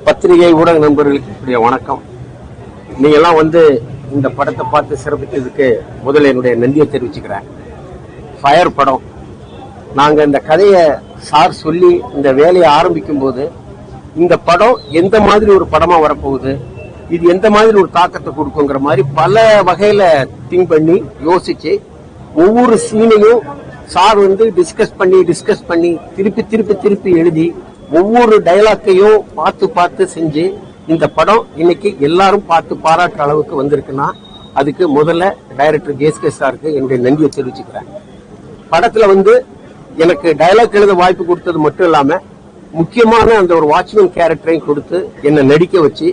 பத்திரிகை ஊடக நண்பர்களுக்கு வணக்கம். நீங்க எல்லாம் இந்த படத்தை பார்த்து சிறப்பித்ததுக்கு முதல்ல என்னுடைய நன்றியை தெரிவிச்சுக்கிறேன். ஃபயர் படம் நாங்க இந்த கதையை சார் சொல்லி இந்த வேலையை ஆரம்பிக்கும் போது இந்த படம் எந்த மாதிரி ஒரு படமா வரப்போகுது, இது எந்த மாதிரி ஒரு தாக்கத்தை கொடுக்குங்கிற மாதிரி பல வகையில திங்க் பண்ணி யோசிச்சு ஒவ்வொரு சீனையும் சார் டிஸ்கஸ் பண்ணி திருப்பி எழுதி ஒவ்வொரு டைலாக்கையும் பார்த்து செஞ்சு இந்த படம் இன்னைக்கு எல்லாரும் பார்த்து பாராட்டுற அளவுக்கு வந்திருக்குன்னா அதுக்கு முதல்ல டைரக்டர் ஜேஎஸ்கே சாருக்கு என்னுடைய நன்றியை தெரிவிச்சுக்கிறேன். படத்துல எனக்கு டைலாக் எழுத வாய்ப்பு கொடுத்தது மட்டும் இல்லாம முக்கியமான அந்த ஒரு வாட்ச்மேன் கேரக்டரையும் கொடுத்து என்னை நடிக்க வச்சு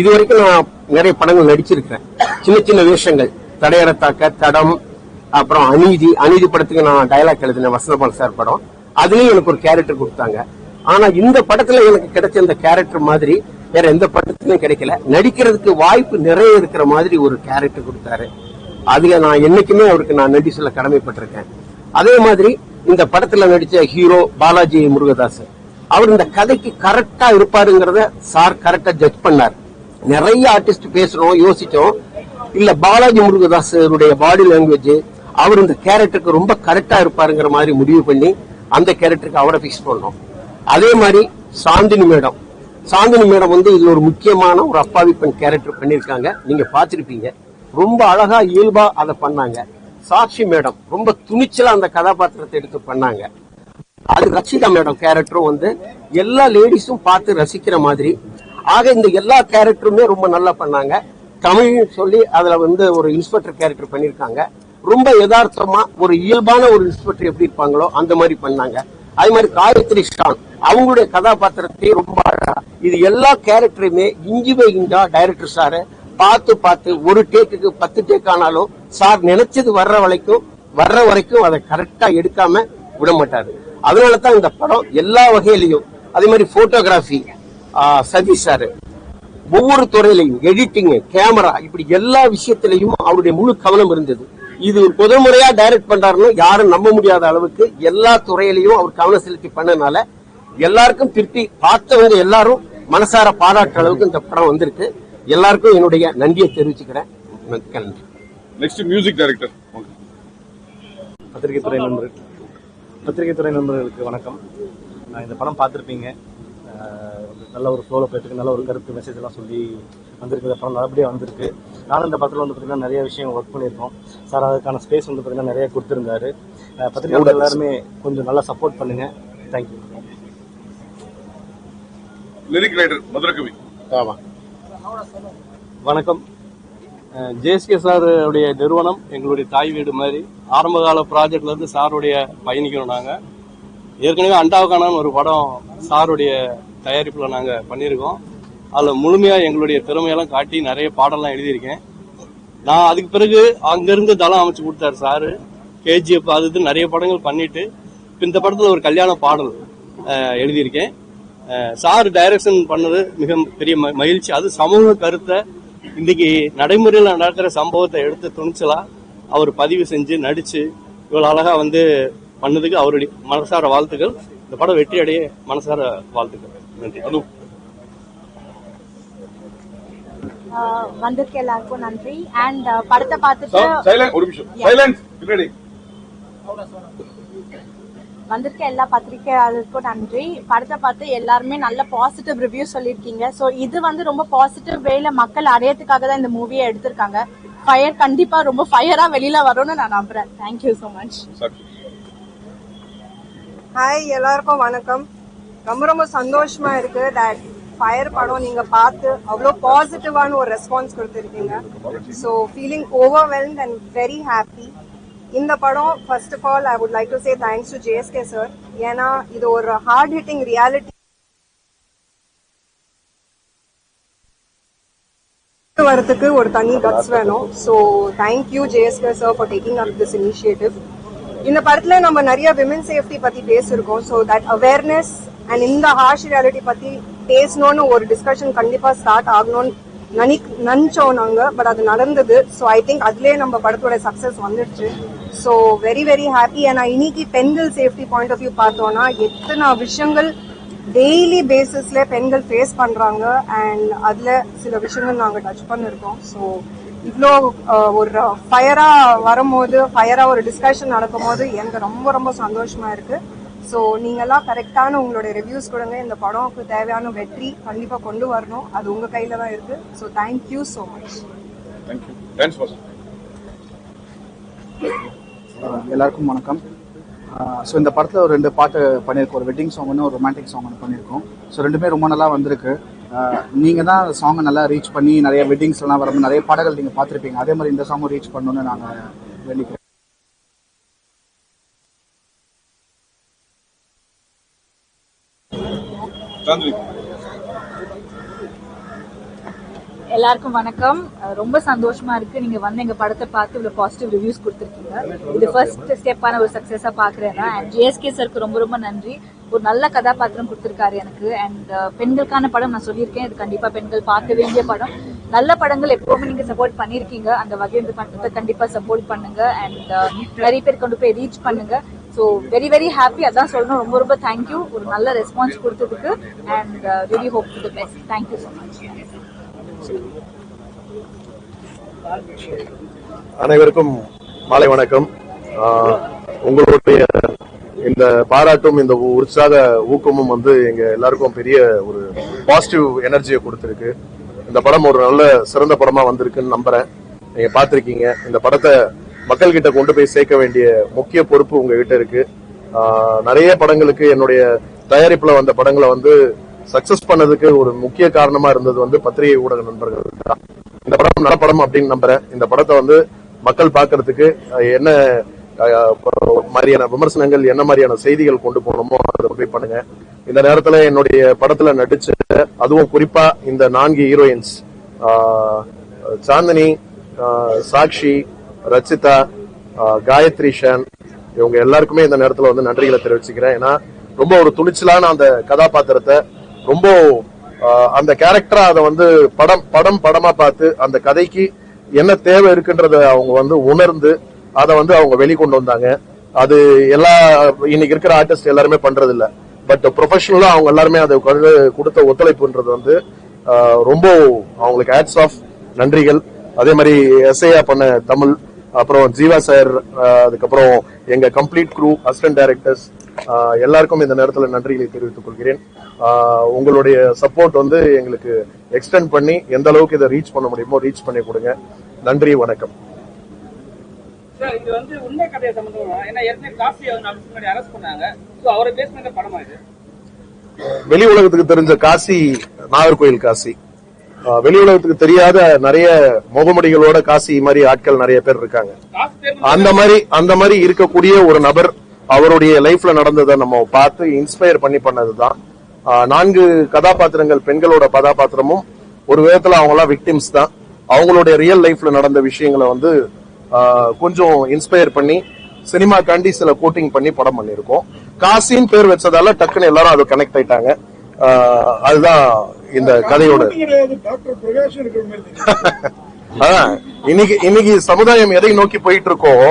இதுவரைக்கும் நான் நிறைய படங்கள் நடிச்சிருக்கிறேன். சின்ன வேஷங்கள், தடையறத்தாக்க, தடம், அப்புறம் அநீதி படத்துக்கு நான் டைலாக் எழுதினேன், வசந்தபால் சார் படம். அதுலயும் எனக்கு ஒரு கேரக்டர் கொடுத்தாங்க. ஆனா இந்த படத்துல எனக்கு கிடைச்ச இந்த கேரக்டர் மாதிரி வேற எந்த படத்துலயும் கிடைக்கல. நடிக்கிறதுக்கு வாய்ப்பு நிறைய இருக்கிற மாதிரி ஒரு கேரக்டர் கொடுத்தாரு. அதுல நான் என்னைக்குமே அவருக்கு நான் நன்றி சொல்ல கடமைப்பட்டிருக்கேன். அதே மாதிரி இந்த படத்துல நடிச்ச ஹீரோ பாலாஜி முருகதாஸ், அவர் இந்த கதைக்கு கரெக்டா இருப்பாருங்கிறத சார் கரெக்டா ஜட்ஜ் பண்ணார். நிறைய ஆர்டிஸ்ட் பேசுறோம், யோசிச்சோம். இல்ல பாலாஜி முருகதாஸருடைய பாடி லாங்குவேஜ், அவர் இந்த கேரக்டருக்கு ரொம்ப கரெக்டா இருப்பாருங்கிற மாதிரி முடிவு பண்ணி அந்த கேரக்டருக்கு அவரை பிக்ஸ் பண்ணோம். அதே மாதிரி சாந்தினி மேடம் இதுல ஒரு முக்கியமான ஒரு அப்பாவி பெண் கேரக்டர் பண்ணிருக்காங்க. நீங்க பாத்திருப்பீங்க. ரொம்ப அழகா இயல்பா அதை பண்ணாங்க. சாட்சி மேடம் ரொம்ப துணிச்சலா அந்த கதாபாத்திரத்தை எடுத்து பண்ணாங்க. அது ரச்சிதா மேடம் கேரக்டரும் எல்லா லேடிஸும் பார்த்து ரசிக்கிற மாதிரி. ஆக இந்த எல்லா கேரக்டருமே ரொம்ப நல்லா பண்ணாங்க. தமிழ் சொல்லி அதுல ஒரு இன்ஸ்பெக்டர் கேரக்டர் பண்ணிருக்காங்க. ரொம்ப யதார்த்தமா ஒரு இயல்பான ஒரு இன்ஸ்பெக்டர் எப்படி இருப்பாங்களோ அந்த மாதிரி பண்ணாங்க. அதே மாதிரி காயத்ரி ஷான் அவங்களுடைய கதாபாத்திரத்தை ரொம்ப அழகா, இது எல்லா கேரக்டருமே இஞ்சி பை இஞ்சா டைரக்டர் சார் பார்த்து ஒரு டேக்குக்கு 10 டேக் ஆனாலும் சார் நினைச்சது வர்ற வரைக்கும் அதை கரெக்டா எடுக்காம விட மாட்டாரு. அதனாலதான் இந்த படம் எல்லா வகையிலையும், அதே மாதிரி போட்டோகிராஃபி சதீஷ் சார், ஒவ்வொரு துறையிலையும் எடிட்டிங், கேமரா, இப்படி எல்லா விஷயத்திலையும் அவருடைய முழு கவனம் இருந்தது. இது ஒரு முதல் முறையா டைரக்ட் பண்றாருன்னு யாரும் நம்ப முடியாத அளவுக்கு எல்லா துறையிலையும் அவர் கவனம் செலுத்தி பண்ணனால எல்லாருக்கும் திருப்தி, பார்த்தவங்க எல்லாரும் மனசார பாராட்டுற அளவுக்கு இந்த படம் வந்திருக்கு. எல்லாருக்கும் என்னுடைய நன்றியை தெரிவிச்சுக்கிறேன். நன்றி. Next music director. பத்திரிகை துறை நண்பர்களுக்கு வணக்கம். நான் இந்த படம் பார்த்துருப்பீங்க. நல்ல ஒரு ஃப்ளோவில் போயிட்டு நல்ல ஒரு கருத்து மெசேஜ் எல்லாம் சொல்லி வந்திருக்கு. படம் நல்லபடியாக வந்திருக்கு. நானும் இந்த படத்தில் பார்த்தீங்கன்னா நிறைய விஷயம் ஒர்க் பண்ணியிருக்கோம். சார் அதுக்கான ஸ்பேஸ் பார்த்தீங்கன்னா நிறைய கொடுத்துருந்தாரு. பத்திரிகை எல்லாருமே கொஞ்சம் நல்லா சப்போர்ட் பண்ணுங்க. தேங்க்யூ. Lyric writer Madhurakavi. வணக்கம். ஜேஎஸ்கே சாருடைய நிறுவனம் எங்களுடைய தாய் வீடு மாதிரி. ஆரம்பகால ப்ராஜெக்ட்ல இருந்து சாருடைய பயணிக்கணும். நாங்கள் ஏற்கனவே அண்டாவுக்கான ஒரு படம் சாருடைய தயாரிப்பில் நாங்கள் பண்ணியிருக்கோம். அதில் முழுமையாக எங்களுடைய திறமையெல்லாம் காட்டி நிறைய பாடலாம் எழுதியிருக்கேன். நான் அதுக்கு பிறகு அங்கேருந்து தளம் அமைச்சு கொடுத்தாரு சாரு. கேஜிஎஃப் அது நிறைய படங்கள் பண்ணிட்டு இந்த படத்தில் ஒரு கல்யாண பாடல் எழுதியிருக்கேன். சார் டைரக்ஷன் பண்ணது மிக பெரிய மகிழ்ச்சி. அது சமூக கருத்தை, இன்னைக்கு நடைமுறையில் நடக்கிற சம்பவத்தை எடுத்து துணிச்சலா அவர் பதிவு செஞ்சு நடிச்சு இவ்வளவு அழகா பண்ணதுக்கு அவருடைய மனசார வாழ்த்துக்கள். இந்த படம் வெற்றி அடைய மனசார வாழ்த்துக்கள். நன்றி. வந்திருக்க எல்லாருக்கும் நன்றி. அண்ட் படத்தை பார்த்துட்டு வந்திருக்க எல்லா பத்திரிகையாளருக்கும் நன்றி. படத்தை பார்த்து எல்லாருமே நல்ல பாசிட்டிவ் ரிவ்யூ சொல்லியிருக்கீங்க. ஸோ இது ரொம்ப பாசிட்டிவ் வேல மக்கள் அடையறதுக்காக தான் இந்த மூவியை எடுத்திருக்காங்க. ஃபயர் கண்டிப்பா ரொம்ப ஃபயரா வெளியில வரும்னு நான் நம்புறேன். Thank you so much. ஹாய், எல்லாருக்கும் வணக்கம். ரொம்ப சந்தோஷமா இருக்கு தட் ஃபயர் படம் நீங்க பார்த்து அவ்வளோ பாசிட்டிவான ஒரு ரெஸ்பான்ஸ் கொடுத்துருக்கீங்க. So feeling overwhelmed and very happy. இந்த படம் first of all I would like to say thanks to JSK sir. ஏன்னா இது ஒரு ஹார்ட் ஹிட்டிங் ரியாலிட்டி வரதுக்கு ஒரு தனி கட்ஸ் வேணும். So thank you JSK sir for taking up this initiative. இந்த படத்துல நம்ம நிறைய விமன் சேஃப்டி பத்தி பேசியிருக்கோம். ஸோ தட் அவேர்னஸ் அண்ட் இந்த ஹார்ஷ் ரியாலிட்டி பத்தி பேசணும்னு ஒரு டிஸ்கஷன் கண்டிப்பா ஸ்டார்ட் ஆகணும்னு நினைச்சோம் நாங்க. பட் அது நடந்தது. ஸோ ஐ திங்க் அதுலயே நம்ம படத்தோட சக்சஸ் வந்துடுச்சு. So very very happy. ஏன்னா இன்னைக்கு பெண்கள் சேஃப்டி பாயிண்ட் ஆஃப் வியூ பார்த்தோம்னா எத்தனை விஷயங்கள் டெய்லி பேசிஸ்ல பெண்கள் ஃபேஸ் பண்றாங்க அண்ட் அதுல சில விஷயங்கள் நாங்க டச் பண்ணிருக்கோம். ஸோ இவ்வளோ ஒரு ஃபயரா வரும்போது, ஃபயரா ஒரு டிஸ்கஷன் நடக்கும் போது எனக்கு ரொம்ப ரொம்ப சந்தோஷமா இருக்கு. ஸோ நீங்கெல்லாம் கரெக்டான உங்களுடைய ரிவ்யூஸ் கொடுங்க. இந்த படம்க்கு தேவையான வெற்றி கண்டிப்பா கொண்டு வரணும். அது உங்க கையில தான் இருக்கு. So thank you so much. எல்லாருக்கும் வணக்கம். ஸோ இந்த படத்தில் ஒரு 2 பாட்டு பண்ணியிருக்கோம். ஒரு வெட்டிங் சாங் ஒன்று, ஒரு ரொமான்டிக் சாங் ஒன்று பண்ணியிருக்கோம். ஸோ 2மே ரொம்ப நல்லா வந்திருக்கு. நீங்கள் தான் சாங்கை நல்லா ரீச் பண்ணி நிறைய வெட்டிங்ஸ்லாம் வரும்போது நிறைய பாடல்கள் நீங்கள் பார்த்துருப்பீங்க. அதே மாதிரி இந்த சாங்கும் ரீச் பண்ணணுன்னு நாங்கள் வேண்டிக்கிறோம். எல்லாருக்கும் வணக்கம். ரொம்ப சந்தோஷமா இருக்கு நீங்க வந்து எங்க படத்தை பார்த்து இவ்வளவு பாசிட்டிவ் ரிவ்யூஸ் கொடுத்துருக்கீங்க. இது ஃபர்ஸ்ட் ஸ்டெப்பான ஒரு சக்சஸா பாக்குறேன். அண்ட் ஜேஎஸ்கே சருக்கு ரொம்ப ரொம்ப நன்றி. ஒரு நல்ல கதாபாத்திரம் கொடுத்திருக்காரு எனக்கு. அண்ட் பெண்களுக்கான படம் நான் சொல்லியிருக்கேன், இது கண்டிப்பா பெண்கள் பார்க்க வேண்டிய படம். நல்ல படங்கள் எப்பவுமே நீங்க சப்போர்ட் பண்ணிருக்கீங்க, அந்த வகையில் இந்த படத்தை கண்டிப்பா சப்போர்ட் பண்ணுங்க. அண்ட் நிறைய பேர் கொண்டு போய் ரீச் பண்ணுங்க. ஸோ வெரி வெரி ஹாப்பி, அதான் சொல்லணும். ரொம்ப ரொம்ப தேங்க்யூ ஒரு நல்ல ரெஸ்பான்ஸ் கொடுத்ததுக்கு. And very hope to the best. Thank you so much. அனைவருக்கும் மாலை வணக்கம். உங்களுடைய இந்த பாராட்டும் இந்த உற்சாக ஊக்கமும் வந்து எங்க எல்லாருக்கும் பெரிய ஒரு பாசிட்டிவ் எனர்ஜியை கொடுத்திருக்கு. இந்த படம் ஒரு நல்ல சிறந்த படமா வந்திருக்குன்னு நம்புறேன். நீங்க பாத்திருக்கீங்க. இந்த படத்தை மக்கள் கிட்ட கொண்டு போய் சேர்க்க வேண்டிய முக்கிய பொறுப்பு உங்ககிட்ட இருக்கு. நிறைய படங்களுக்கு என்னுடைய தயாரிப்புல வந்த படங்களை வந்து சக்சஸ் பண்ணதுக்கு ஒரு முக்கிய காரணமா இருந்தது வந்து பத்திரிகை ஊடக நண்பர்கள் தான். இந்த படம் நல்ல படம் அப்படின்னு நம்புறேன். இந்த படத்தை வந்து மக்கள் பாக்குறதுக்கு என்ன மாதிரியான விமர்சனங்கள், என்ன மாதிரியான செய்திகள் கொண்டு போகணுமோ அதை போய் பண்ணுங்க. இந்த நேரத்துல என்னுடைய படத்துல நடிச்ச, அதுவும் குறிப்பா இந்த 4 ஹீரோயின்ஸ் சாந்தினி, சாக்ஷி, ரச்சிதா, காயத்ரி ஷான், இவங்க எல்லாருக்குமே இந்த நேரத்துல வந்து நன்றிகளை தெரிவிச்சுக்கிறேன். ஏன்னா ரொம்ப ஒரு துணிச்சலான அந்த கதாபாத்திரத்தை, ரொம்ப அந்த கேரக்டரா அதை வந்து படமா பார்த்து அந்த கதைக்கு என்ன தேவை இருக்குன்றத அவங்க வந்து உணர்ந்து அதை வந்து அவங்க வெளிக்கொண்டு வந்தாங்க. அது எல்லா இன்னைக்கு இருக்கிற ஆர்டிஸ்ட் எல்லாருமே பண்றது இல்ல. பட் ப்ரொஃபஷனலா அவங்க எல்லாருமே அதை கொடுத்த ஒத்துழைப்புன்றது வந்து ரொம்ப அவங்களுக்கு ஹேட்ஸ் ஆஃப், நன்றிகள். அதே மாதிரி எஸ்ஐயா பண்ண தமிழ், அப்புறம் ஜீவா சார், அதுக்கப்புறம் எங்க கம்ப்ளீட் க்ரூ, அசிஸ்டன்ட் டைரக்டர்ஸ் எல்லாருக்கும் இந்த நேரத்தில் நன்றிகளை தெரிவித்துக் கொள்கிறேன். உங்களுடைய சப்போர்ட் வந்து எங்களுக்கு எக்ஸ்டெண்ட் பண்ணி எந்த அளவுக்கு இதை ரீச் பண்ண முடியுமோ ரீச் பண்ணி கொடுங்க. நன்றி, வணக்கம். இது வந்து உண்மை கதையை சம்பந்தமா, ஏன்னா ஏற்கனவே காசி முன்னாடி அரெஸ்ட் பண்ணாங்க. சோ அவரை பேஸ் பண்ண படமா இது? வெளி உலகத்துக்கு தெரிஞ்ச காசி நாகர்கோயில் காசி, வெளி உலகத்துக்கு தெரியாத நிறைய முகமடிகளோட காசி மாதிரி ஆட்கள் நிறைய பேர் இருக்காங்க. அந்த மாதிரி இருக்கக்கூடிய ஒரு நபர், அவருடைய லைஃப்ல நடந்ததை நம்ம பார்த்து இன்ஸ்பயர் பண்ணதுதான். 4 கதாபாத்திரங்கள், பெண்களோட கதாபாத்திரமும் ஒரு விதத்துல அவங்க எல்லாம் விக்டிம்ஸ் தான். அவங்களுடைய ரியல் லைஃப்ல நடந்த விஷயங்களை வந்து கொஞ்சம் இன்ஸ்பயர் பண்ணி சினிமாக்காண்டி சில கோட்டிங் பண்ணி படம் பண்ணிருக்கோம். காசின்னு பேர் வச்சதால டக்குன்னு எல்லாரும் அது கனெக்ட் ஆயிட்டாங்க. அதுதான் இந்த கதையோட. இன்னைக்கு சமுதாயம் எதை நோக்கி போயிட்டு இருக்கோம்,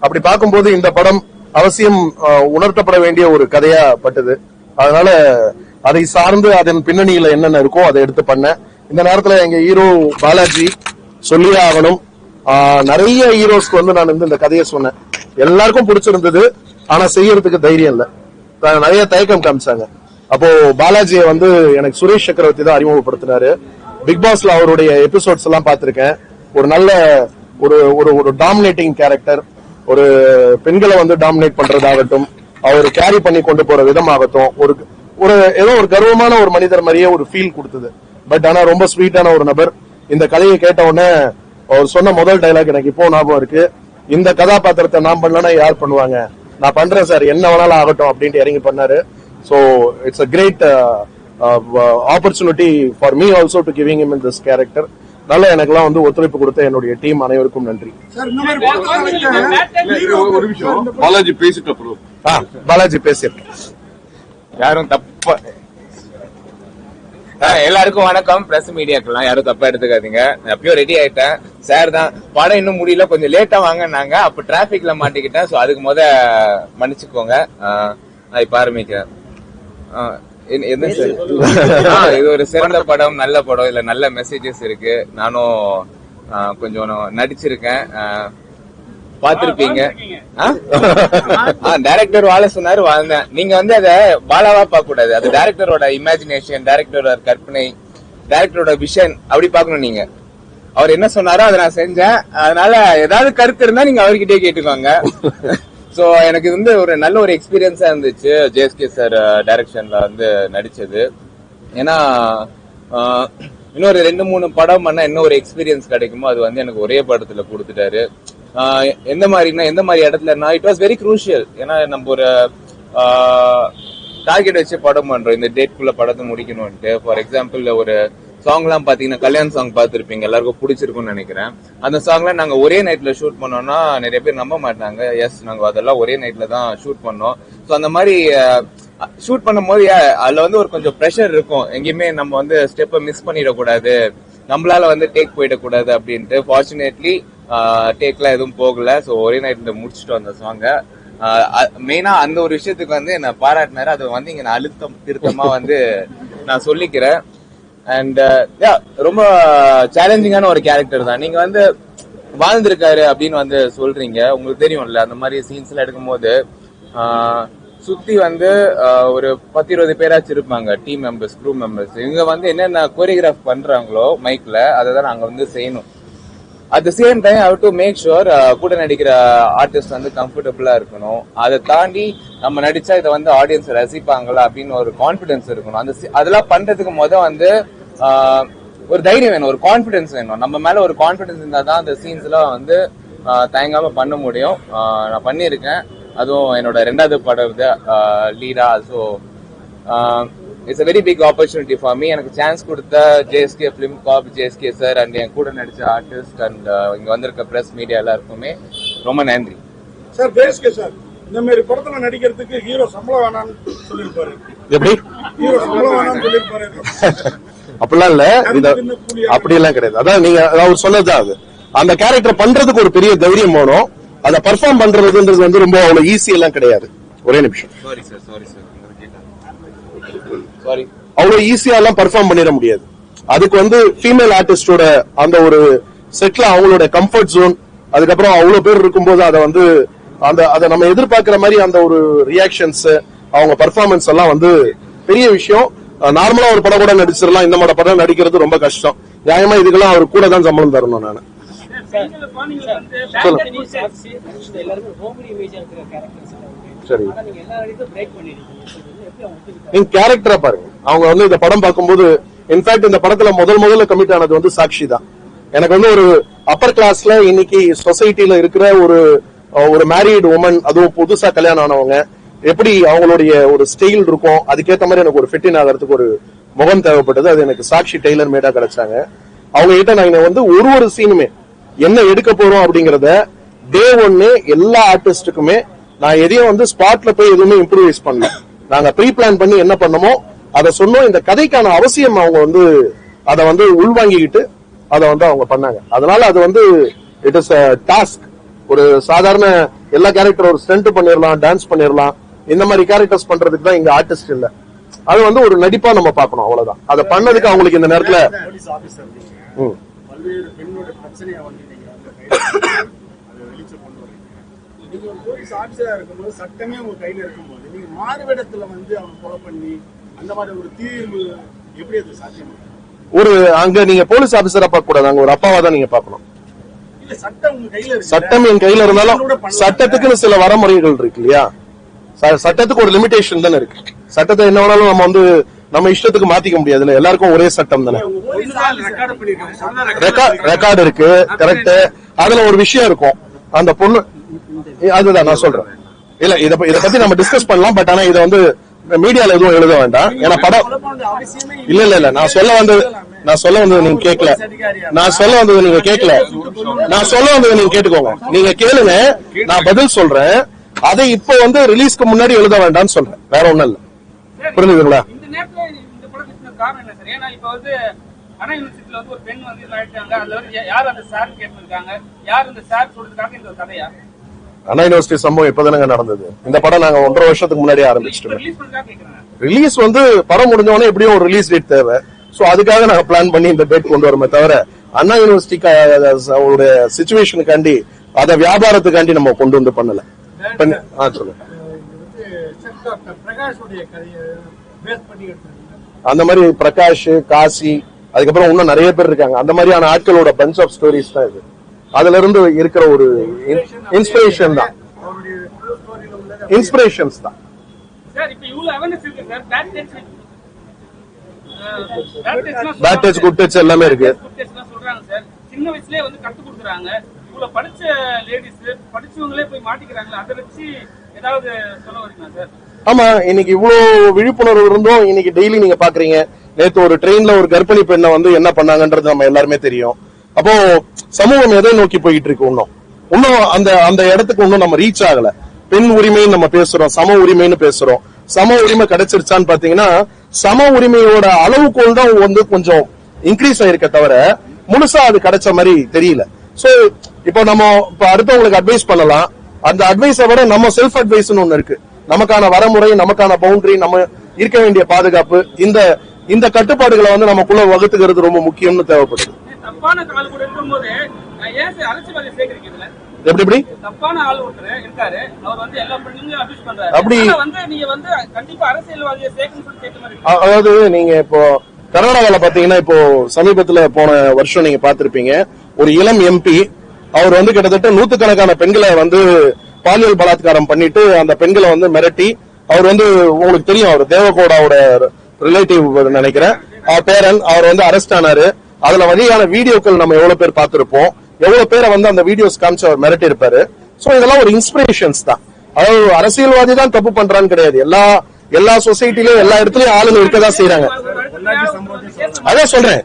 அப்படி பார்க்கும்போது இந்த படம் அவசியம் உணர்த்தப்பட வேண்டிய ஒரு கதையா பட்டது. அதனால அதை சார்ந்து அதன் பின்னணியில என்னென்ன இருக்கோ அதை எடுத்து பண்ண. இந்த நேரத்துல எங்க ஹீரோ பாலாஜி சொல்லியே ஆகணும். நிறைய ஹீரோஸ்க்கு வந்து நான் இந்த கதையை சொன்னேன், எல்லாருக்கும் பிடிச்சிருந்தது. ஆனா செய்யறதுக்கு தைரியம் இல்ல, நிறைய தயக்கம் காமிச்சாங்க. அப்போ பாலாஜியை வந்து எனக்கு சுரேஷ் சக்கரவர்த்தி தான் அறிமுகப்படுத்தினாரு. பிக் பாஸ்ல அவருடைய எபிசோட்ஸ் எல்லாம் பார்த்திருக்கேன். ஒரு நல்ல ஒரு டாமினேட்டிங் கேரக்டர், ஒரு பெண்களை வந்து டாமினேட் பண்றதாகட்டும், அவர் கேரி பண்ணி கொண்டு போற விதமாகட்டும், ஒரு ஏதோ ஒரு கர்வமான ஒரு மனிதர் மாதிரியே ஒரு ஃபீல் கொடுத்தது. பட் ஆனா ரொம்ப ஸ்வீட்டான ஒரு நபர். இந்த கதையை கேட்ட உடனே அவர் சொன்ன முதல் டைலாக் எனக்கு இப்போ ஞாபகம் இருக்கு. இந்த கதாபாத்திரத்தை நான் பண்ணலன்னா யார் பண்ணுவாங்க, நான் பண்றேன் சார், என்ன வேணாலும் ஆகட்டும் அப்படின்ட்டு இறங்கி பண்ணாரு. So it's a great opportunity for me also to giving him in this character. நல்ல எனக்குலாம் வந்து ஒத்துழைப்பு கொடுத்த என்னுடைய டீம் அனைவருக்கும் நன்றி. ஒரு நிமிஷம், பாலாஜி பேசிட்டு அப்புறம் பாலாஜி பேசியிருக்கேன். யாரும் தப்பா, எல்லாருக்கும் வணக்கம். பிரஸ் மீடியாக்கெல்லாம் யாரும் தப்பா எடுத்துக்காதீங்க. எப்பயோ ரெடி ஆயிட்டேன். சார் தான் படம் இன்னும் முடியல, கொஞ்சம் லேட்டா வாங்கினாங்க. அப்ப டிராபிக்ல மாட்டிக்கிட்டேன். சோ அதுக்கு மன்னிச்சுக்கோங்க. இப்ப ஆரம்பிக்கிறேன். என்ன சார் இது ஒரு சிறந்த படம், நல்ல படம், இல்ல நல்ல மெசேஜஸ் இருக்கு. நானும் கொஞ்சம் நடிச்சிருக்கேன், பாத்திருப்பீங்க. டைரக்டர் வாழ சொன்னாரு, வாழ்ந்தேன். நீங்க வந்து அத பாலாவா பார்க்க கூடாது, அது டைரக்டரோட இமேஜினேஷன், டைரக்டரோட கற்பனை, டைரக்டரோட விஷன் அப்படி பாக்கணும். நீங்க அவர் என்ன சொன்னாரோ அதை நான் செஞ்சேன். அதனால ஏதாவது கருத்து இருந்தா நீங்க அவர்கிட்டயே கேட்டுக்கோங்க. சோ எனக்கு வந்து ஒரு நல்ல ஒரு எக்ஸ்பீரியன்ஸா இருந்துச்சு ஜேஎஸ்கே சார் டைரக்ஷன்ல வந்து நடிச்சது. ஏன்னா இன்னொரு 2-3 படம் பண்ணா என்ன ஒரு எக்ஸ்பீரியன்ஸ் கிடைக்குமோ அது வந்து எனக்கு ஒரே படத்துல கொடுத்துட்டாரு. எந்த மாதிரி இடத்துலன்னா இட் வாஸ் வெரி க்ரூஷியல். ஏன்னா நம்ம ஒரு டார்கெட் வச்சு படம் பண்றோம், இந்த டேட்குள்ள படத்தை முடிக்கணும்ட்டு. ஃபார் எக்ஸாம்பிள் ஒரு சாங் எல்லாம் பாத்தீங்கன்னா கல்யாண் சாங் பாத்திருப்பீங்க, எல்லாருக்கும் பிடிச்சிருக்கும்னு நினைக்கிறேன். அந்த சாங் எல்லாம் நாங்க ஒரே நைட்ல ஷூட் பண்ணோம்னா நிறைய பேர் நம்ப மாட்டாங்க. எஸ், நாங்க அதெல்லாம் ஒரே நைட்ல தான் ஷூட் பண்ணோம். ஸோ அந்த மாதிரி ஷூட் பண்ணும் போது அதுல வந்து ஒரு கொஞ்சம் ப்ரெஷர் இருக்கும். எங்கேயுமே நம்ம வந்து ஸ்டெப்பை மிஸ் பண்ணிடக்கூடாது, நம்மளால வந்து டேக் போயிடக்கூடாது அப்படின்ட்டு. ஃபார்ச்சுனேட்லி டேக்லாம் எதுவும் போகல. ஸோ ஒரே நைட்ல முடிச்சுட்டோம் அந்த சாங்கை. மெயினா அந்த ஒரு விஷயத்துக்கு வந்து என்ன பாராட்டினாரு. அது வந்து இங்க நான் அழுத்தம் திருத்தமா வந்து நான் சொல்லிக்கிறேன். அண்ட் ரொம்ப சேலஞ்சிங்கான ஒரு கேரக்டர் தான். நீங்க வந்து வாழ்ந்திருக்காரு அப்படின்னு வந்து சொல்றீங்க, உங்களுக்கு தெரியும்ல அந்த மாதிரி சீன்ஸ் எல்லாம் எடுக்கும் போது சுத்தி வந்து ஒரு 10-20 பேராச்சும் இருப்பாங்க, டீம் மெம்பர்ஸ், க்ரூ மெம்பர்ஸ். இவங்க வந்து என்னென்ன கோரியோகிராஃப் பண்றாங்களோ மைக்ல அதை தான் நாங்க வந்து செய்யணும். At the same time how to make sure கூட நடிக்கிற ஆர்டிஸ்ட் வந்து கம்ஃபர்டபுளா இருக்கணும். அதை தாண்டி நம்ம நடிச்சா இதை வந்து ஆடியன்ஸ் ரசிப்பாங்களா அப்படின்னு ஒரு கான்பிடன்ஸ் இருக்கணும். அதெல்லாம் பண்றதுக்கு வந்து ஒரு தைரியம் வேணும், ஒரு கான்பிடன்ஸ் வேணும். நம்ம மேல ஒரு கான்பிடன்ஸ் இருந்தா தான் அந்த சீன்ஸ் எல்லாம் வந்து தயங்காம பண்ண முடியும். நான் பண்ணியிருக்கேன், அதுவும் என்னோட 2வது படம் லீடா. So it's a very big opportunity for me. எனக்கு சான்ஸ் கொடுத்த JSK film corp, JSK sir and என் கூட நடிச்ச ஆர்டிஸ்ட் அண்ட் இங்க வந்திருக்க பிரஸ் மீடியா எல்லாருக்குமே ரொம்ப நன்றி. சார் ஜேஎஸ்கே சார் இந்த மாதிரி படத்துல நடிக்கிறதுக்கு ஹீரோ சம்பளம் வேணாம்னு சொல்லியிருப்பாரு. எப்படி ஹீரோ சம்பளம் வேணாம்னு சொல்லியிருப்பாரு. அப்படிலாம் இல்ல, அப்படியெல்லாம் கிடையாது. அதான் நீங்க அவர் சொன்னதுதான், அது அந்த கேரக்டர் பண்றதுக்கு ஒரு பெரிய தைரியம் வேணும். அதை பர்ஃபார்ம் பண்றதுன்றது வந்து ரொம்ப அவ்வளவு ஈஸி எல்லாம் கிடையாது. ஒரே நிமிஷம், அவ்வளவு ஈஸியா எல்லாம் பர்ஃபார்ம் பண்ணிட முடியாது. அதுக்கு வந்து ஃபீமேல் ஆர்டிஸ்டோட அந்த ஒரு செட்ல அவங்களோட கம்ஃபர்ட் ஜோன், அதுக்கப்புறம் அவ்வளவு பேர் இருக்கும்போது அதை வந்து அதை நம்ம எதிர்பார்க்கிற மாதிரி அந்த ஒரு ரியாக்ஷன்ஸ், அவங்க பர்ஃபார்மன்ஸ் எல்லாம் வந்து பெரிய விஷயம். நார்மலா ஒரு படம் கூட நடிச்சிடலாம், இந்த மாதிரி படம் நடிக்கிறது ரொம்ப கஷ்டம். நியாயமா இதுக்கெல்லாம் அவர் கூட தான் சம்பளம் தரணும். நான் சரி, நீங்க கேரக்டரா பாருங்க. அவங்க வந்து இந்த படம் பார்க்கும்போது, இன்ஃபேக்ட் இந்த படத்துல முதல்ல கமிட் ஆனது வந்து சாக்ஷி தான். எனக்கு வந்து ஒரு அப்பர் கிளாஸ்ல இன்னைக்கு சொசைட்டில இருக்கிற ஒரு மேரீடு உமன், அதுவும் புதுசா கல்யாணம் ஆனவங்க, எப்படி அவங்களுடைய ஒரு ஸ்டைல் இருக்கும், அதுக்கேற்ற மாதிரி எனக்கு ஒரு ஃபிட்டின் ஆகிறதுக்கு ஒரு முகம் தேவைப்பட்டது. அது எனக்கு சாக்ஷி டெய்லர் மேடா கிடைச்சாங்க. அவங்க கிட்ட நான் வந்து ஒரு சீனுமே என்ன எடுக்க போறோம் அப்படிங்கறத டே 1 எல்லா ஆர்டிஸ்டுக்குமே நான் எதையும் வந்து ஸ்பாட்ல போய் எதுவுமே இம்ப்ரூவைஸ் பண்ணல. நாங்க ப்ரீ பிளான் பண்ணி என்ன பண்ணமோ அதை சொன்னோம். இந்த கதைக்கான அவசியம் அவங்க வந்து அதை வந்து உள்வாங்கிக்கிட்டு அதை வந்து அவங்க பண்ணாங்க. அதனால அது வந்து இட் இஸ் டாஸ்க். ஒரு சாதாரண எல்லா கேரக்டர் ஒரு ஸ்டண்ட் பண்ணிடலாம், டான்ஸ் பண்ணிடலாம், இந்த மாதிரி கேரக்டர்ஸ் பண்றதுக்கு தான் இங்க ஆர்டிஸ்ட் இல்ல. அது வந்து ஒரு நடிப்பா நம்ம பார்க்கணும், அவ்வளவுதான். அதை பண்ணதுக்கு அவங்களுக்கு இந்த நேரத்துல பல்வேறு பெண்ணோட பிரச்சனையை வந்து நீங்க ஒரு போலீஸ் ஆபீசரா இருக்கும்போது, சட்டமே உங்க கையில இருக்கும்போது, நீங்க மாறுவேடத்துல வந்து அவங்க கொலை பண்ணி அந்த மாதிரி ஒரு தீர்வு எப்படி அது சாத்தியம்? ஒரு அங்க நீங்க போலீஸ் ஆபீசரா பார்க்க கூடாது, அங்க ஒரு அப்பாவா தான் நீங்க பார்க்கணும். சட்டம் உங்க கையில இருக்கு. சட்டம் என் கையில இருந்தாலும் சட்டத்துக்குன்னு சில வரமுறைகள் இருக்கு இல்லையா? சட்டத்துக்கு ஒரு லிமிடேஷன் தானே இருக்கு. சட்டத்தை என்ன வேணாலும் நம்ம வந்து நம்ம இஷ்டத்துக்கு மாத்திக்க முடியாது. எல்லாருக்கும் ஒரே சட்டம் தானே. ரெக்கார்டு இருக்கு, கரெக்ட். அதுல ஒரு விஷயம் இருக்கும், அந்த பொண்ணு, அதுதான் நான் சொல்றேன். இல்ல இத பத்தி நம்ம டிஸ்கஸ் பண்ணலாம். பட் ஆனா இதை வந்து மீடியால எதுவும் எழுத வேண்டாம். ஏன்னா படம் இல்ல நான் சொல்ல வந்தது நீங்க கேட்கல. நான் சொல்ல வந்தது நீங்க கேட்டுக்கோங்க. நீங்க கேளுங்க, நான் பதில் சொல்றேன். அதை இப்போ வந்து ரிலீஸ்க்கு முன்னாடி எழுத வேண்டாம்னு சொல்றேன், வேற ஒண்ணும் இல்ல. புரிஞ்சுதுங்களா? இந்த நேரத்துல இந்த படத்துக்கு காரணம் என்ன சார்? ஏன்னா இப்ப வந்து அண்ணா யூனிவர்சிட்டியில வந்து ஒரு பெண் வந்து ஆயிட்டாங்க. அதுல வந்து யார் அந்த சார் கேட்டிருக்காங்க, யார் அந்த சார் சொல்றதுக்காக இந்த கதையா? அண்ணா யூனிவர்சிட்டி சம்பவம் இப்பதானங்க நடந்தது. இந்த படம் நாங்க 1.5 வருஷத்துக்கு முன்னாடி ஆரம்பிச்சிட்டோம். ரிலீஸ் பண்ணா கேக்குறேன். ரிலீஸ் வந்து படம் முடிஞ்சவொடனே எப்படியும் ஒரு ரிலீஸ் டேட் தேவை. சோ அதுக்காக நாங்க பிளான் பண்ணி இந்த டேட் கொண்டு வரமே தவிர அண்ணா யூனிவர்சிட்டிக்கு ஒரு சிச்சுவேஷனுக்காண்டி அத வியாபாரத்துக்காண்டி நம்ம கொண்டு வந்து பண்ணல. சொல்லுங்க. அந்த மாதிரி பிரகாஷ், காசி, அதுக்கப்புறம் இன்னும் நிறைய பேர் இருக்காங்க. அந்த மாதிரியான ஆட்களோட பஞ்ச் ஆஃப் ஸ்டோரிஸ் தான் இது. அதுல இருந்து இருக்கிற ஒரு இன்ஸ்பிரேஷன் தான், இன்ஸ்பிரேஷன்ஸ் தான். சார் இப்போ இவ்வளவு அவேர்னஸ் இருக்கு sir. Bad touch good touch எல்லாமே இருக்கு. சொல்றாங்க சார், சின்ன வயசுலயே வந்து கத்து கொடுக்குறாங்க. இவ்வளவு படிச்ச லேடிஸ் படிச்சவங்களே போய் மாட்டிக்கிறாங்களா, அதை வச்சு ஏதாவது சொல்ல வரீங்களா சார்? ஆமா, இன்னைக்கு இவ்வளவு விழிப்புணர்வு இருந்தும் இன்னைக்கு டெய்லி நீங்க பாக்குறீங்க. நேத்து ஒரு ட்ரெயின்ல ஒரு கர்ப்பிணி பெண்ணை வந்து என்ன பண்ணாங்கன்றது நம்ம எல்லாருமே தெரியும். அப்போ சமூகம் எதை நோக்கி போயிட்டு இருக்கு? இன்னும் அந்த இடத்துக்கு இன்னும் நம்ம ரீச் ஆகல. பெண் உரிமைன்னு நம்ம பேசுறோம், சம உரிமைன்னு பேசுறோம். சம உரிமை கிடைச்சிருச்சான்னு பாத்தீங்கன்னா சம உரிமையோட அளவுகோல் தான் வந்து கொஞ்சம் இன்க்ரீஸ் ஆயிருக்க தவிர முழுசா அது கிடைச்ச மாதிரி தெரியல. சோ இப்போ நம்ம அடுத்தவங்களுக்கு அட்வைஸ் பண்ணலாம். அந்த அட்வைஸை விட நம்ம செல்ஃப் அட்வைஸ்னு ஒண்ணு இருக்கு. நமக்கான வரமுறை, நமக்கான பவுண்டரி, நம்ம இருக்க வேண்டிய பாதுகாப்பு, இந்த கட்டுப்பாடுகளை வந்து நமக்குள்ள வகுத்துக்கிறது ரொம்ப முக்கியம்னு தேவைப்படுது. தப்பான ஆள் கூட இருக்கும்போது ஏன் சார் அரசியல்வாதி சேர்க்கிறீங்க? எப்படி தப்பான ஆள் ஒருத்தர் இருக்காரு, அவர் வந்து எல்லா பெண்களையும் அபியூஸ் பண்றாரு. அப்படி வந்து நீங்க வந்து கண்டிப்பா அரசியல்வாதியை சேர்க்கணும்னு சொல்லி கேட்ட மாதிரி. அதாவது நீங்க இப்போ கர்நாடகால பாத்தீங்கன்னா இப்போ சமீபத்துல போன வருஷம் நீங்க பாத்திருப்பீங்க, ஒரு இளம் எம்பி அவர் வந்து கிட்டத்தட்ட 100கணக்கான பெண்களை வந்து பாலியல் பலாத்காரம் பண்ணிட்டு அந்த பெண்களை வந்து மிரட்டி, அவர் வந்து உங்களுக்கு தெரியும், அவர் தேவகோடாவோட ரிலேட்டிவ் நினைக்கிறேன், பேரன், அவர் வந்து அரெஸ்ட் ஆனாரு. அதுல வகையான வீடியோக்கள் நம்ம எவ்வளவு பேர் பார்த்திருப்போம், எவ்வளவு பேரை வந்து அந்த வீடியோஸ் காமிச்சு அவர் மிரட்டி இருப்பாரு. சோ இதெல்லாம் ஒரு இன்ஸ்பிரேஷன்ஸ் தான். அதாவது அரசியல்வாதி தான் தப்பு பண்றான்னு கிடையாது. எல்லா சொசைட்டிலயும் எல்லா இடத்துலயும் ஆளுங்க இருக்கதான் செய்யறாங்க. அதான் சொல்றேன்,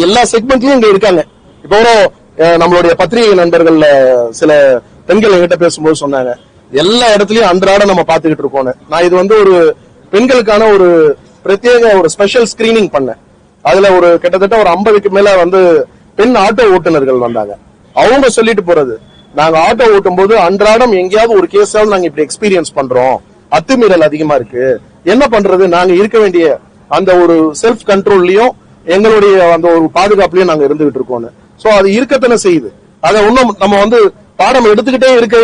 எல்லா செக்மெண்ட்லயும் இங்க இருக்காங்க. இப்போ நம்மளுடைய பத்திரிகை நண்பர்கள்ல சில பெண்கள் என்கிட்ட பேசும்போது சொன்னாங்க, எல்லா இடத்துலயும் அன்றாட நம்ம பாத்துக்கிட்டு இருக்கோம். நான் இது வந்து ஒரு பெண்களுக்கான ஒரு பிரத்யேக ஒரு ஸ்பெஷல் ஸ்கிரீனிங் பண்ணேன். அதுல ஒரு கிட்டத்தட்ட ஒரு 50க்கு மேல வந்து பெண் ஆட்டோ ஓட்டுநர்கள் வந்தாங்க. அவங்க சொல்லிட்டு போறது, நாங்க ஆட்டோ ஓட்டும் போது அன்றாடம் எங்கேயாவது ஒரு கேஸாவது நாங்க இப்படி எக்ஸ்பீரியன்ஸ் பண்றோம், அத்துமீறல் அதிகமா இருக்கு, என்ன பண்றது, நாங்க இருக்க வேண்டிய அந்த ஒரு செல்ஃப் கண்ட்ரோல்லயும் எங்களுடைய அந்த ஒரு பாதுகாப்புலயும் நாங்க இருந்துகிட்டு இருக்கோம். சோ அது இருக்கத்தானே செய்யுது. அதை இன்னும் நம்ம வந்து பாடம் எடுத்துக்கிட்டே இருக்க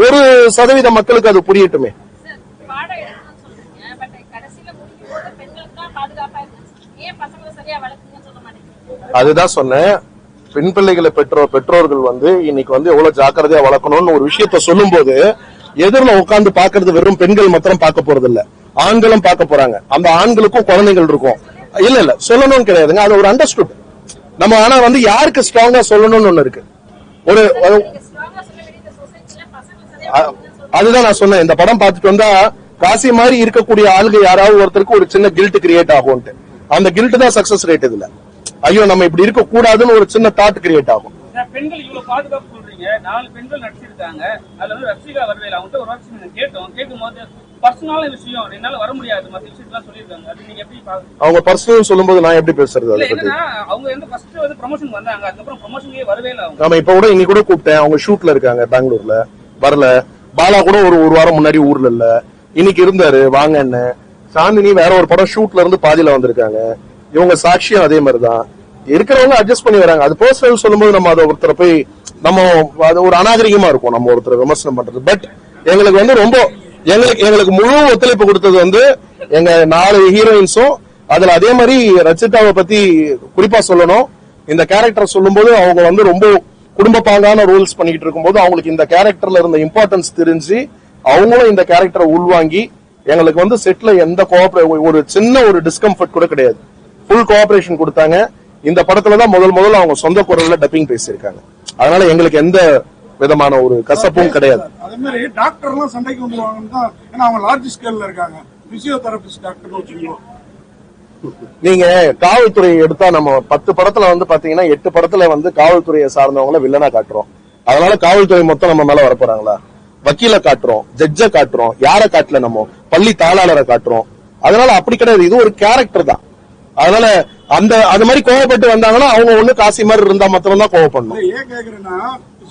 ஒரு சதவீத மக்களுக்கு அது புரியட்டுமே. அதுதான் சொன்னேன், பெண் பிள்ளைகளை பெற்றோர்கள் வந்து இன்னைக்கு வந்து எவ்வளவு ஜாக்கிரதையா வளர்க்கணும்னு ஒரு விஷயத்த சொல்லும் போது எதிரில் உட்கார்ந்து பாக்குறது வெறும் பெண்கள் மாத்திரம் பார்க்க போறது இல்ல, ஆண்களும் பார்க்க போறாங்க. அந்த ஆண்களுக்கும் குழந்தைகள் இருக்கும். இல்ல சொல்லணும்னு கிடையாதுங்க, அது ஒரு அண்டர்ஸ்டுட் நம்ம. ஆனா வந்து யாருக்கு ஸ்ட்ராங்கா சொல்லணும்னு ஒண்ணு இருக்கு. அதுதான் நான் சொன்னேன், இந்த படம் பார்த்துட்டு வந்தா காசி மாதிரி இருக்கக்கூடிய ஆளுங்க யாராவது ஒருத்தருக்கு ஒரு சின்ன கில்ட் கிரியேட் ஆகும். அந்த கில்ட் தான் சக்சஸ் ரேட். இதுல ஐயோ நம்ம இப்படி இருக்க கூடாதுன்னு ஒரு சின்ன தாட் கிரியேட் ஆகும். பெண்கள் இவ்வளவு பாதுகாப்பு சொல்றீங்க, 4 பெண்கள் நடிச்சிருக்காங்க. அதுல வந்து ரசிகா வரவேல அவங்கள்ட்ட ஒரு வாரம் கேட்கும்போது பர்சனலான விஷயம் என்னால வர முடியாது, மற்ற விஷயத்தெல்லாம் சொல்லியிருக்காங்க. அது நீங்க எப்படி பாக்குறீங்க? அவங்க பர்சனல் சொல்லும்போது நான் எப்படி பேசுறது? அவங்க வந்து ஃபர்ஸ்ட் வந்து ப்ரமோஷன் வந்தாங்க, அதுக்கப்புறம் ப்ரமோஷனே வரவே இல்லை. நம்ம இப்ப கூட இன்னைக்கு கூட கூப்பிட்டேன், அவங்க ஷூட்ல இருக்காங்க பெங்களூர்ல, வரல. பாலா கூட ஒரு வாரம் முன்னாடி ஊர்ல இல்ல, இன்னைக்கு இருந்தாரு வாங்கன்னு. சாந்தினி வேற ஒரு படம் ஷூட்ல இருந்து பாதியில வந்திருக்காங்க. இவங்க சாட்சியம் அதே மாதிரிதான் இருக்கிறவங்க அட்ஜஸ்ட் பண்ணி வராங்க. அது பர்சனல் சொல்லும்போது நம்ம அதை ஒருத்தரை போய் நம்ம அது ஒரு அநாகரிகமா இருக்கும் நம்ம ஒருத்தரை விமர்சனம் பண்றது. பட் எங்களுக்கு வந்து ரொம்ப எங்களுக்கு முழு ஒத்துழைப்பு கொடுத்தது வந்து எங்க 4 ஹீரோயின்ஸும். அதுல அதே மாதிரி ரச்சிதாவை பத்தி குறிப்பா சொல்லணும். இந்த கேரக்டர் சொல்லும் போது அவங்க வந்து ரொம்ப குடும்ப பாங்கான ரோல்ஸ் பண்ணிட்டு இருக்கும்போது அவங்களுக்கு இந்த கேரக்டர்ல இருந்த இம்பார்ட்டன்ஸ் தெரிஞ்சு அவங்களும் இந்த கேரக்டரை உள்வாங்கி எங்களுக்கு வந்து செட்ல எந்த ஒரு சின்ன ஒரு டிஸ்கம்ஃபர்ட் கூட கிடையாது, ஃபுல் கோஆபரேஷன் கொடுத்தாங்க. இந்த படத்துலதான் முதல்ல அவங்க சொந்த குரல்ல டப்பிங் பேசியிருக்காங்க. அதனால எங்களுக்கு எந்த விதமான ஒரு கசப்பும் கிடையாது. அதே மாதிரி டாக்டர் எல்லாம் சண்டைக்கு வந்துருவாங்கன்னு தான், ஏன்னா அவங்க லார்ஜ் ஸ்கேல்ல இருக்காங்க. பிசியோதெரபிஸ்ட் டாக்டர் வச்சுக்கோ. நீங்க காவல்துறை எடுத்தா நம்ம 10 படத்துல வந்து பாத்தீங்கன்னா 8 படத்துல வந்து காவல்துறையை சார்ந்தவங்களை வில்லனா காட்டுறோம். அதனால காவல்துறை மொத்தம் நம்ம மேல வரப்போறாங்களா? வக்கீல காட்டுறோம், ஜட்ஜ காட்டுறோம், யார காட்டல, நம்ம பள்ளி தாளாளரை காட்டுறோம். அதனால அப்படி கிடையாது, இது ஒரு கேரக்டர் தான். அதனால அது மாதிரி கோவப்பட்டு வந்தாங்கன்னா அவங்க ஒண்ணு காசி மாதிரி இருந்தா மாத்திரம் தான் கோவப்படணும். ஏன் கேக்குறேன்னா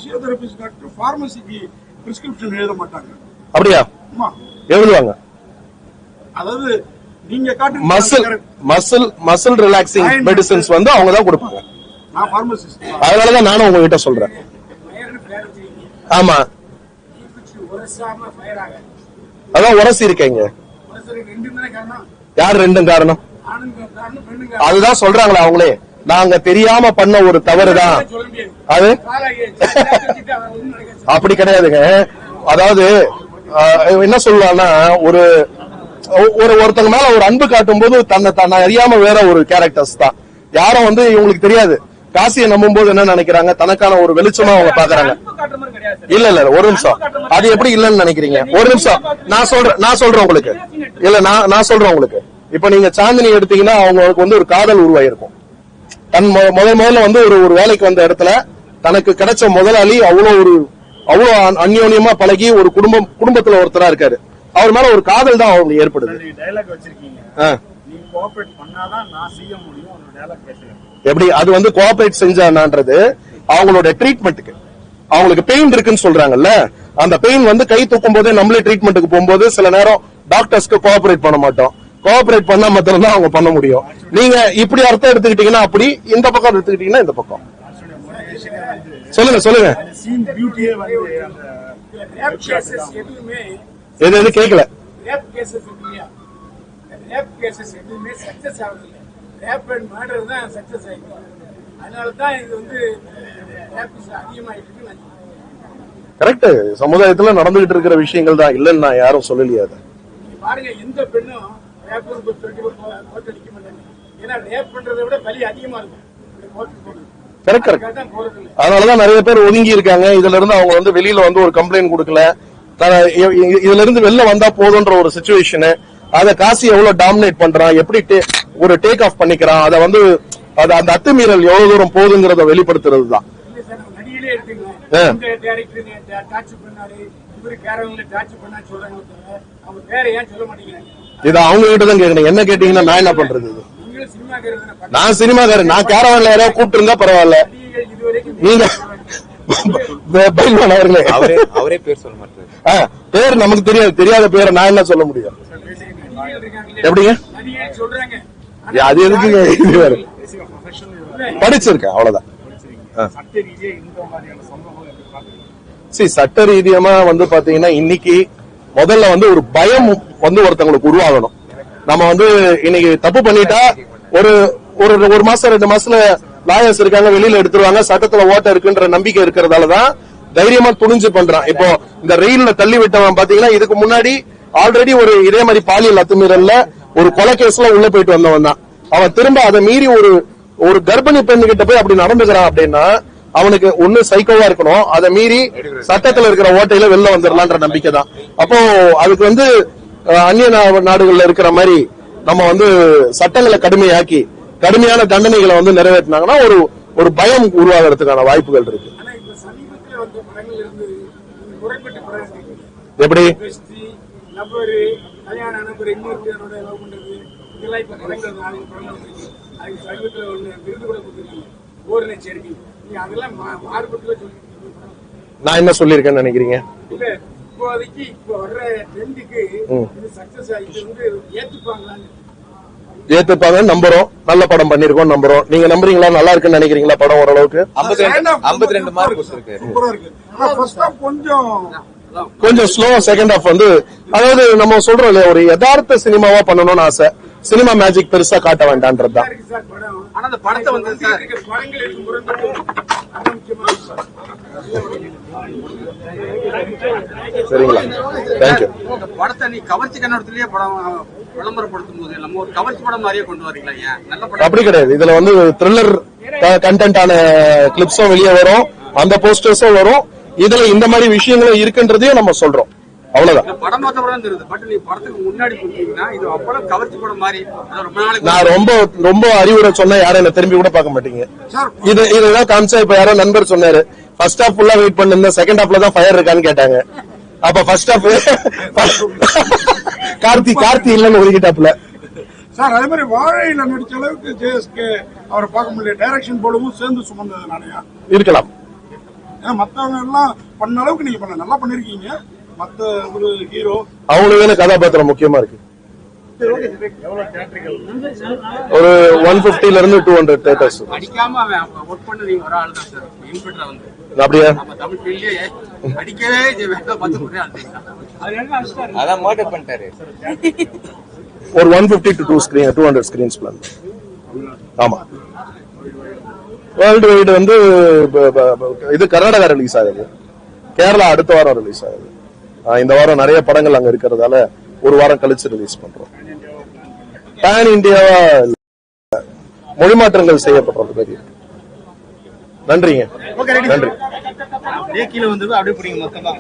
பிசியோதெரபிஸ்ட் டாக்டர் பார்மசிக்கு பிரிஸ்கிரிப்ஷன் எழுத மாட்டாங்க. அப்படியா? ஆமா, எழுதுவாங்க. அதாவது நீங்க காட்டு மசில் ரிலாக்சிங் மெடிசின்ஸ் வந்து அவங்க தான் கொடுப்பாங்க. நான் பார்மசிஸ்ட், அதனாலதான் நானும் உங்ககிட்ட சொல்றேன். ஆமா, அதான் உரசி இருக்கீங்க. யார் ரெண்டும் காரணம்? அதுதான் சொல்றாங்களா அவங்களே, நாங்க தெரியாம பண்ண ஒரு தவறுதான் அது. அப்படி கிடையாதுங்க. அதாவது என்ன சொல்லலாம்னா, ஒருத்தங்க மேல ஒரு அன்பு காட்டும் போது தன்னை அறியாம வேற ஒரு கேரக்டர்ஸ் தான். யாரும் வந்து இவங்களுக்கு தெரியாது. காசியை நம்பும் போது என்ன நினைக்கிறாங்க, தனக்கான ஒரு வெளிச்சமா அவங்க பாக்குறாங்க. இல்ல ஒரு நிமிஷம், அது எப்படி இல்லன்னு நினைக்கிறீங்க? ஒரு நிமிஷம், நான் சொல்றேன் உங்களுக்கு. இல்ல நான் சொல்றேன் உங்களுக்கு. இப்ப நீங்க சாந்தினி எடுத்தீங்கன்னா அவங்களுக்கு வந்து ஒரு காதல் உருவாயிருக்கும். தன் முதல்ல வந்து ஒரு வேலைக்கு வந்த இடத்துல தனக்கு கிடைச்ச முதலாளி அவ்வளவு அந்யோன்யமா பழகி ஒரு குடும்பத்துல ஒருத்தரா இருக்காரு. அவர் மேல ஒரு காதல் தான் அவங்களுக்கு ஏற்படுது. எப்படி அது வந்து கோஆபரேட் செஞ்சான்றது அவங்களோட ட்ரீட்மெண்ட்டுக்கு. அவங்களுக்கு பெயின் இருக்குன்னு சொல்றாங்கல்ல, அந்த பெயின் வந்து கை தூக்கும் போதே நம்மளே ட்ரீட்மெண்ட்டுக்கு போகும்போது சில நேரம் டாக்டர்ஸ்க்கு கோஆபரேட் பண்ண மாட்டோம். கோஆபரேட் பண்ணா மாத்திரம் தான் அவங்க பண்ண முடியும். நீங்க இப்படி அர்த்தம் எடுத்துக்கிட்டீங்கன்னா அப்படி, இந்த பக்கம் எடுத்துக்கிட்டீங்கன்னா இந்த பக்கம். சொல்லுங்க. எது கேட்கல. கரெக்ட். சமுதாயத்துல நடந்துகிட்டு இருக்கிற விஷயங்கள் தான், இல்லன்னு நான் யாரும் சொல்லலையா. பாருங்க, எந்த பெண்ணும் அதனாலதான் நிறைய பேர் ஒதுங்கி இருக்காங்க. இதுல இருந்து அவங்க வந்து வெளியில வந்து ஒரு கம்ப்ளைண்ட் கொடுக்கல. இதுல இருந்து வெளில வந்தா போதுன்ற ஒரு சிச்சுவேஷன். அத காசி எவ்வளவு டாமினேட் பண்றான், எப்படி ஒரு டேக் ஆஃப் பண்ணிக்கிறான், அத வந்து அந்த அத்துமீறல் எவ்வளவு தூரம் போகுதுங்கிறத வெளிப்படுத்துறது தான். இது அவங்க கிட்ட தான் கேட்கணும். என்ன கேட்டீங்கன்னா நான் என்ன பண்றது? நான் சினிமாக்காரன். நான் கேரவான்ல யாராவது கூப்பிட்டு இருந்தா பரவாயில்ல. நீங்க அவர்களே அவரே பேர் சொல்ல மாட்டாரு. பேர் நமக்கு தெரியாத பேரை நான் என்ன சொல்ல முடியும்? எப்படிங்க? அது எதுக்குங்க? இது வேற படிச்சிருக்கேன், அவ்வளவுதான். சட்ட ரீதியமா வந்து பாத்தீங்கன்னா இன்னைக்கு முதல்ல வந்து ஒரு பயம் வந்து ஒருத்தவங்களுக்கு உருவாகணும். நம்ம வந்து இன்னைக்கு தப்பு பண்ணிட்டா ஒரு மாசம் 2 மாசத்துல லாயர்ஸ் இருக்காங்க, வெளியில எடுத்துருவாங்க, சட்டத்துல ஓட்ட இருக்குன்ற நம்பிக்கை இருக்கிறதாலதான் தைரியமா துணிஞ்சு பண்றான். இப்போ இந்த ரயில்ல தள்ளி விட்டவன் பாத்தீங்கன்னா இதுக்கு முன்னாடி ஆல்ரெடி ஒரு இதே மாதிரி பாலியல் அத்துமீறல்ல ஒரு கொலை கேஸ்ல உள்ள போயிட்டு வந்தவன் தான். அவன் திரும்ப அதை மீறி ஒரு கர்ப்பிணி பெண்ணு கிட்ட போய் அப்படி நடந்துக்கிறான் அப்படின்னா அவனுக்கு ஒண்ணு சைக்கோவா இருக்கணும், அதை மீறி சட்டத்துல இருக்கிற ஓட்டையில வெளில வந்துடலான்ற நம்பிக்கை தான். அப்போ அதுக்கு வந்து அந்நிய நாடுகள்ல இருக்கிற மாதிரி நம்ம வந்து சட்டங்களை கடுமையாக்கி கடுமையான தண்டனைகளை வந்து நிறைவேற்றினாங்கன்னா ஒரு பயம் உருவாகிறதுக்கான வாய்ப்புகள் இருக்கு. எப்படி நான் என்ன சொல்லிருக்கேன்னு நினைக்கிறீங்க? ஏத்துப்பாங்க நம்புறோம். நல்ல படம் பண்ணிருக்கோம் நம்புறோம். நீங்க நம்புறீங்களா? நல்லா இருக்குன்னு நினைக்கிறீங்களா? படம் ஓரளவுக்கு 52 மார்க் கொஞ்சம் ஸ்லோ. செகண்ட் ஹாஃப் வந்து அதாவது நம்ம சொல்றோம் இல்லையா, ஒரு யதார்த்த சினிமாவா பண்ணணும்னு ஆசை. சினிமா மேஜிக் பெருசா காட்ட வேண்டாம்ன்றதுதான். சரிங்களா? தேங்க்யூ. படத்தை நீ கவர்ச்சி கண்ணோட்டத்திலேயே படம் விளம்பரப்படுத்தும் போது நம்ம ஒரு கவர்ச்சி படம் மாதிரியே கொண்டு வரீங்களா? அப்படி கிடையாது. இதுல வந்து த்ரில்லர் கண்டென்ட்டான கிளிப்ஸும் வெளியே வரும், அந்த போஸ்டர்ஸும் வரும். இதுல இந்த மாதிரி விஷயங்களும் இருக்குன்றதையும் நம்ம சொல்றோம். அவ்வளவுதான். படம் பார்த்தா தெரியுது. பட் நீ படத்துக்கு முன்னாடி போனீங்கன்னா இது அவ்வளவு கவர்ச்சி படம் மாதிரி ரொம்ப நாளைக்கு நான் ரொம்ப அறிவுரை சொன்னா யாரும் என்ன திரும்பி கூட பார்க்க மாட்டீங்க. இதுதான் காமிச்சா. இப்ப யாரோ நண்பர் சொன்னாரு, ஃபர்ஸ்ட் ஹாஃப் ஃபுல்லா வெயிட் பண்ணிருந்தா செகண்ட் ஹாஃப்ல தான் ஃபயர் இருக்கான்னு கேட்டாங்க. அப்ப ஃபர்ஸ்ட் ஹாஃப் கார்த்தி இல்லன்னு ஒதுக்கிட்டாப்ல. சார் அதே மாதிரி வாழையில நடிச்ச அளவுக்கு ஜேஎஸ்கே அவரை பார்க்க முடியல. டைரக்ஷன் போடவும் சேர்ந்து சுமந்ததுனாலயா இருக்கலாம். ஏன்னா மத்தவங்க எல்லாம் பண்ண அளவுக்கு நீங்க நல்லா பண்ணிருக்கீங்க. மத்த ஒரு ஹீரோ அவங்களுக்கு கதாபாத்திரம் முக்கியமா இருக்கு. ஒரு 150 இருந்து 200 தியேட்டர்ஸ். அடிக்காம அவன் ஒர்க் பண்ண நீங்க ஒரு ஆள் தான் சார். இன்ஃபில்ட்ரா வந்து அப்படியே நம்ம தமிழ் ஃபீல்ட்லயே அடிக்கவே வேலை பார்த்து ஒரே ஆள் தான். அதான் மர்டர் பண்ணிட்டாரு. ஒரு 150 to 200 ஸ்கிரீன்ஸ் பிளான். ஆமா, வேர்ல்டு வைடு வந்து இது கர்நாடகா ரிலீஸ் ஆகுது, கேரளா அடுத்த வாரம் ரிலீஸ் ஆகுது. இந்த வாரம் நிறைய படங்கள் அங்க இருக்கிறதால ஒரு வாரம் கழிச்சு ரிலீஸ் பண்றோம். பேன் இந்தியாவா மொழி மாற்றங்கள் செய்யப்படுறது. நன்றிங்க. ஓகே, நன்றி. அப்படியே கீழே வந்து அப்படியே பிடிங்க மொத்தமா.